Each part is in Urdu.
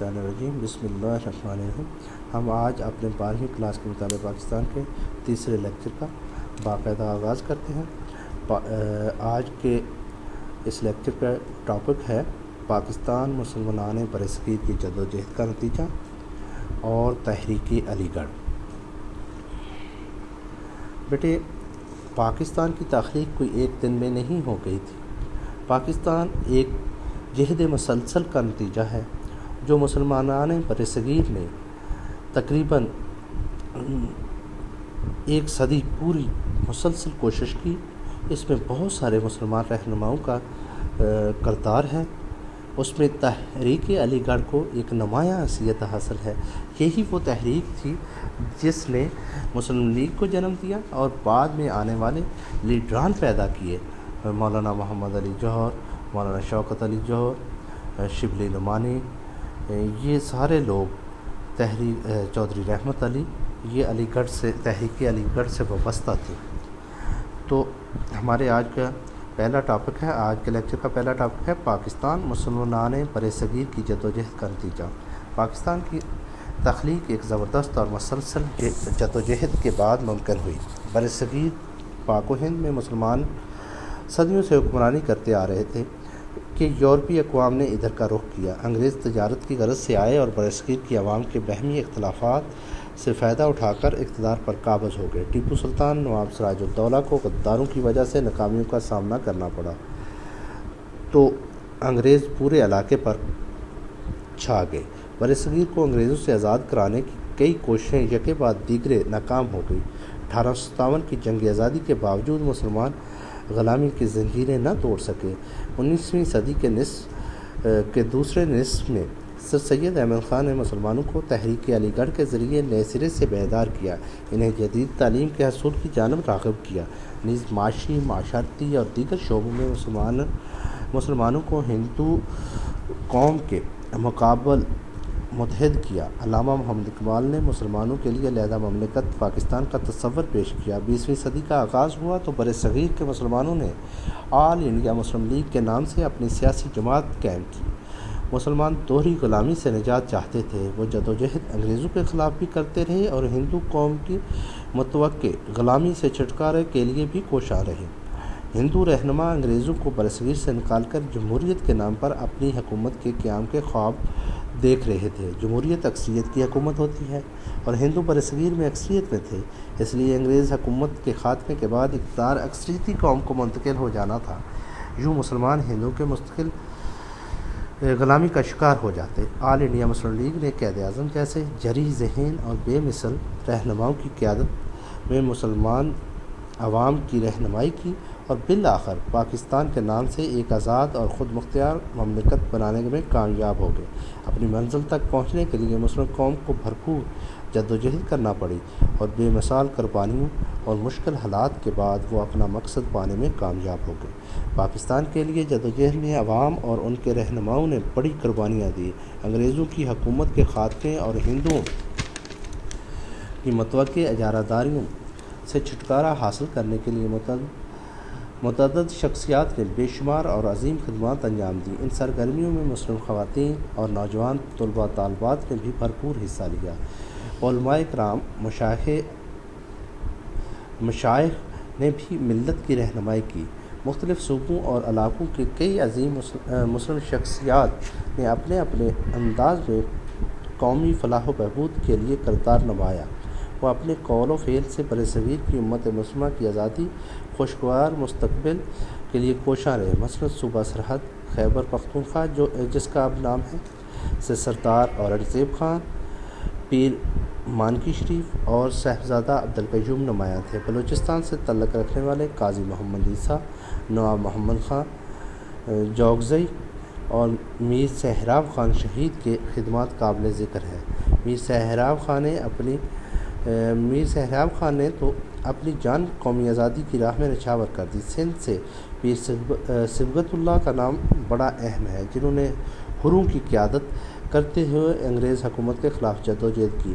الشیطان الرجیم بسم اللہ الرحمن الرحیم۔ ہم آج اپنے 12ویں کلاس کے مطالعہ پاکستان کے تیسرے لیکچر کا باقاعدہ آغاز کرتے ہیں۔ آج کے اس لیکچر کا ٹاپک ہے پاکستان مسلمانان برصغیر کی جدوجہد کا نتیجہ اور تحریک علی گڑھ۔ بیٹے، پاکستان کی تخلیق کوئی ایک دن میں نہیں ہو گئی تھی۔ پاکستان ایک جہد مسلسل کا نتیجہ ہے جو مسلمانان برصغیر نے تقریباً ایک صدی پوری مسلسل کوشش کی۔ اس میں بہت سارے مسلمان رہنماؤں کا کردار ہے۔ اس میں تحریک علی گڑھ کو ایک نمایاں حیثیت حاصل ہے۔ یہی وہ تحریک تھی جس نے مسلم لیگ کو جنم دیا اور بعد میں آنے والے لیڈران پیدا کیے، مولانا محمد علی جوہر، مولانا شوکت علی جوہر، شبلی نعمانی، یہ سارے لوگ چودھری رحمت علی، یہ علی گڑھ سے تحریک علی گڑھ سے وابستہ تھے۔ تو ہمارے آج کا پہلا ٹاپک ہے، آج کے لیکچر کا پہلا ٹاپک ہے پاکستان مسلمانان برصغیر کی جدوجہد کا نتیجہ۔ پاکستان کی تخلیق ایک زبردست اور مسلسل جدوجہد کے بعد ممکن ہوئی۔ برصغیر پاک و ہند میں مسلمان صدیوں سے حکمرانی کرتے آ رہے تھے کہ یورپی اقوام نے ادھر کا رخ کیا۔ انگریز تجارت کی غرض سے آئے اور برصغیر کی عوام کے باہمی اختلافات سے فائدہ اٹھا کر اقتدار پر قابض ہو گئے۔ ٹیپو سلطان نواب سراج الدولہ کو غداروں کی وجہ سے ناکامیوں کا سامنا کرنا پڑا، تو انگریز پورے علاقے پر چھا گئے۔ برصغیر کو انگریزوں سے آزاد کرانے کی کئی کوششیں یکے بعد دیگرے ناکام ہو گئی۔ 1857 کی جنگ آزادی کے باوجود مسلمان غلامی کی زنجیریں نہ توڑ سکے۔ 19ویں صدی کے دوسرے نصف میں سر سید احمد خان نے مسلمانوں کو تحریک علی گڑھ کے ذریعے نئے سرے سے بیدار کیا، انہیں جدید تعلیم کے حصول کی جانب راغب کیا، نیز معاشی، معاشرتی اور دیگر شعبوں میں مسلمانوں کو ہندو قوم کے مقابل متحد کیا۔ علامہ محمد اقبال نے مسلمانوں کے لیے علیحدہ مملکت پاکستان کا تصور پیش کیا۔ 20ویں صدی کا آغاز ہوا تو برصغیر کے مسلمانوں نے آل انڈیا مسلم لیگ کے نام سے اپنی سیاسی جماعت قائم کی۔ مسلمان دوہری غلامی سے نجات چاہتے تھے۔ وہ جدوجہد انگریزوں کے خلاف بھی کرتے رہے اور ہندو قوم کی متوقع غلامی سے چھٹکارے کے لیے بھی کوشاں رہے۔ ہندو رہنما انگریزوں کو برصغیر سے نکال کر جمہوریت کے نام پر اپنی حکومت کے قیام کے خواب دیکھ رہے تھے۔ جمہوریت اکثریت کی حکومت ہوتی ہے اور ہندو برصغیر میں اکثریت میں تھے، اس لیے انگریز حکومت کے خاتمے کے بعد اقتدار اکثریتی قوم کو منتقل ہو جانا تھا۔ یوں مسلمان ہندوؤں کے مستقل غلامی کا شکار ہو جاتے۔ آل انڈیا مسلم لیگ نے قائد اعظم جیسے جریح ذہن اور بے مثل رہنماؤں کی قیادت میں مسلمان عوام کی رہنمائی کی اور بالآخر پاکستان کے نام سے ایک آزاد اور خود مختار مملکت بنانے میں کامیاب ہو گئے۔ اپنی منزل تک پہنچنے کے لیے مسلم قوم کو بھرپور جدوجہد کرنا پڑی اور بے مثال قربانیوں اور مشکل حالات کے بعد وہ اپنا مقصد پانے میں کامیاب ہو گئے۔ پاکستان کے لیے جدوجہد میں عوام اور ان کے رہنماؤں نے بڑی قربانیاں دی۔ انگریزوں کی حکومت کے خاتمے اور ہندوؤں کی متوقع اجارہ داریوں سے چھٹکارا حاصل کرنے کے لیے متعدد شخصیات نے بے شمار اور عظیم خدمات انجام دی۔ ان سرگرمیوں میں مسلم خواتین اور نوجوان طلباء طالبات نے بھی بھرپور حصہ لیا۔ علماء کرام، مشائخ نے بھی ملت کی رہنمائی کی۔ مختلف صوبوں اور علاقوں کے کئی عظیم مسلم شخصیات نے اپنے اپنے انداز میں قومی فلاح و بہبود کے لیے کردار نبھایا۔ وہ اپنے قول و فعل سے برصغیر کی امت مسلمہ کی آزادی خوشگوار مستقبل کے لیے کوشاں رہے۔ مثلاً صوبہ سرحد خیبر پختونخوا جس کا اب نام ہے، سے سردار اورنگزیب خان، پیر مانکی شریف اور صاحبزادہ عبدالقیوم نمایاں تھے۔ بلوچستان سے تعلق رکھنے والے قاضی محمد عیسیٰ، نواب محمد خان جوگزئی اور میر سہراب خان شہید کے خدمات قابل ذکر ہیں۔ میر سہراب خان نے تو اپنی جان قومی آزادی کی راہ میں نچھاور کر دی۔ سندھ سے پیر صبغت اللہ کا نام بڑا اہم ہے، جنہوں نے حروں کی قیادت کرتے ہوئے انگریز حکومت کے خلاف جدوجہد کی،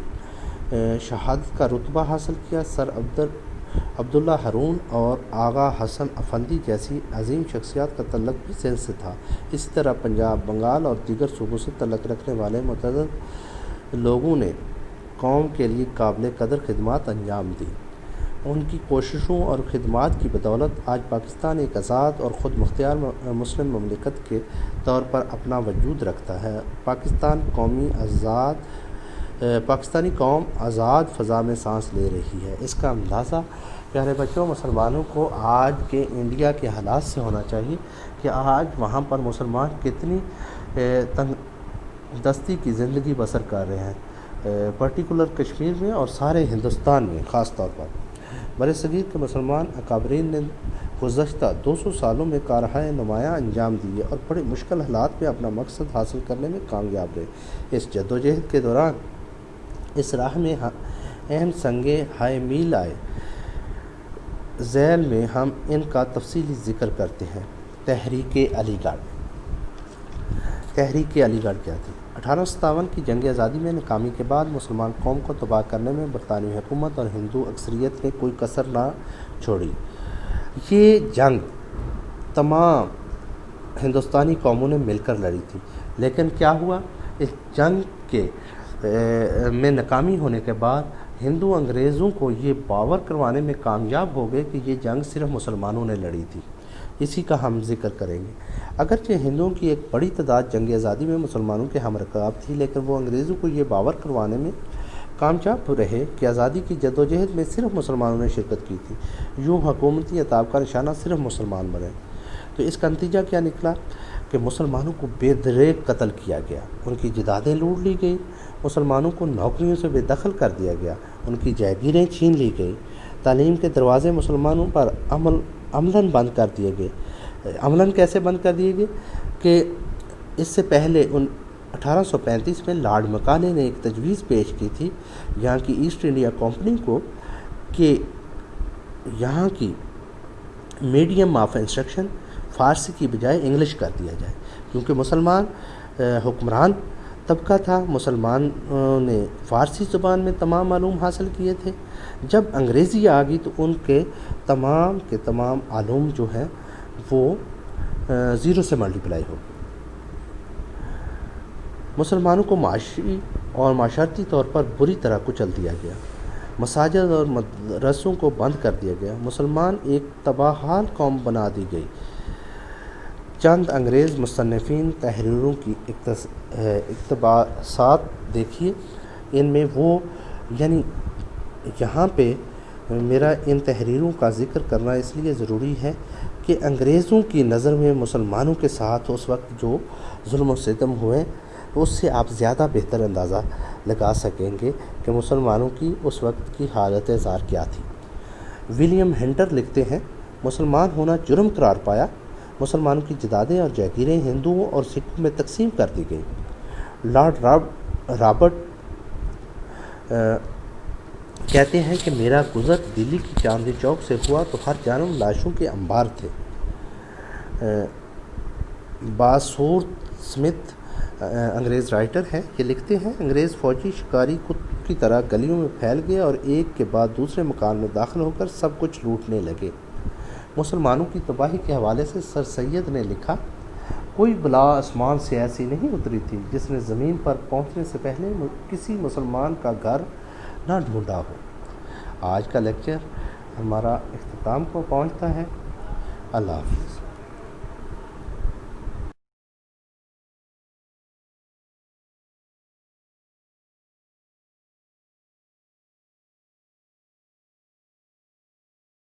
شہادت کا رتبہ حاصل کیا۔ سر عبداللہ ہارون اور آغا حسن افندی جیسی عظیم شخصیات کا تعلق بھی سندھ سے تھا۔ اسی طرح پنجاب، بنگال اور دیگر صوبوں سے تعلق رکھنے والے متعدد لوگوں نے قوم کے لیے قابل قدر خدمات انجام دی۔ ان کی کوششوں اور خدمات کی بدولت آج پاکستان ایک آزاد اور خود مختار مسلم مملکت کے طور پر اپنا وجود رکھتا ہے۔ پاکستانی قوم آزاد فضا میں سانس لے رہی ہے۔ اس کا اندازہ پیارے بچوں مسلمانوں کو آج کے انڈیا کے حالات سے ہونا چاہیے کہ آج وہاں پر مسلمان کتنی تنگ دستی کی زندگی بسر کر رہے ہیں، پرٹیکولر کشمیر میں اور سارے ہندوستان میں خاص طور پر۔ برصغیر کے مسلمان اکابرین نے گزشتہ 200 سالوں میں کارہائے نمایاں انجام دیے اور بڑے مشکل حالات میں اپنا مقصد حاصل کرنے میں کامیاب رہے۔ اس جدوجہد کے دوران اس راہ میں اہم سنگیں ہائے میل آئے۔ ذیل میں ہم ان کا تفصیلی ذکر کرتے ہیں۔ تحریک علی گڑھ۔ تحریک علی گڑھ کیا تھی؟ 1857 کی جنگ آزادی میں ناکامی کے بعد مسلمان قوم کو تباہ کرنے میں برطانوی حکومت اور ہندو اکثریت نے کوئی کسر نہ چھوڑی۔ یہ جنگ تمام ہندوستانی قوموں نے مل کر لڑی تھی، لیکن کیا ہوا؟ اس جنگ میں ناکامی ہونے کے بعد ہندو انگریزوں کو یہ باور کروانے میں کامیاب ہو گئے کہ یہ جنگ صرف مسلمانوں نے لڑی تھی۔ اسی کا ہم ذکر کریں گے۔ اگرچہ ہندوؤں کی ایک بڑی تعداد جنگ آزادی میں مسلمانوں کے ہم رکاب تھی، لیکن وہ انگریزوں کو یہ باور کروانے میں کامیاب رہے کہ آزادی کی جدوجہد میں صرف مسلمانوں نے شرکت کی تھی۔ یوں حکومتی عتاب کا نشانہ صرف مسلمان بنے۔ تو اس کا نتیجہ کیا نکلا کہ مسلمانوں کو بے دریغ قتل کیا گیا، ان کی جائیدادیں لوٹ لی گئی، مسلمانوں کو نوکریوں سے بے دخل کر دیا گیا، ان کی جاگیریں چھین لی گئی، تعلیم کے دروازے مسلمانوں پر عملاً بند کر دیے گئے۔ عملاً کیسے بند کر دیے گئے کہ اس سے پہلے 1835 میں لارڈ مکالے نے ایک تجویز پیش کی تھی یہاں کی ایسٹ انڈیا کمپنی کو کہ یہاں کی میڈیم آف انسٹرکشن فارسی کی بجائے انگلش کر دیا جائے، کیونکہ مسلمان حکمران طبقہ تھا، مسلمانوں نے فارسی زبان میں تمام علوم حاصل کیے تھے۔ جب انگریزی آ گئی تو ان کے تمام علوم جو ہیں وہ زیرو سے ملٹیپلائی ہو گئے۔ مسلمانوں کو معاشی اور معاشرتی طور پر بری طرح کچل دیا گیا، مساجد اور مدرسوں کو بند کر دیا گیا، مسلمان ایک تباہ حال قوم بنا دی گئی۔ چند انگریز مصنفین تحریروں کی اقتباسات دیکھیے، ان میں وہ یہاں پہ میرا ان تحریروں کا ذکر کرنا اس لیے ضروری ہے کہ انگریزوں کی نظر میں مسلمانوں کے ساتھ اس وقت جو ظلم و ستم ہوئے اس سے آپ زیادہ بہتر اندازہ لگا سکیں گے کہ مسلمانوں کی اس وقت کی حالت زار کیا تھی۔ ولیم ہنٹر لکھتے ہیں، مسلمان ہونا جرم قرار پایا، مسلمانوں کی جائیدادیں اور جاگیریں ہندوؤں اور سکھوں میں تقسیم کر دی گئی۔ لارڈ رابرٹ کہتے ہیں کہ میرا گزر دلی کی چاندنی چوک سے ہوا تو ہر جانب لاشوں کے انبار تھے۔ باسورتھ سمتھ انگریز رائٹر ہیں، یہ لکھتے ہیں انگریز فوجی شکاری کتوں کی طرح گلیوں میں پھیل گئے اور ایک کے بعد دوسرے مکان میں داخل ہو کر سب کچھ لوٹنے لگے۔ مسلمانوں کی تباہی کے حوالے سے سر سید نے لکھا، کوئی بلا آسمان سے ایسی نہیں اتری تھی جس نے زمین پر پہنچنے سے پہلے کسی مسلمان کا گھر نہ ڈھونڈا ہو۔ آج کا لیکچر ہمارا اختتام کو پہنچتا ہے۔ اللہ حافظ۔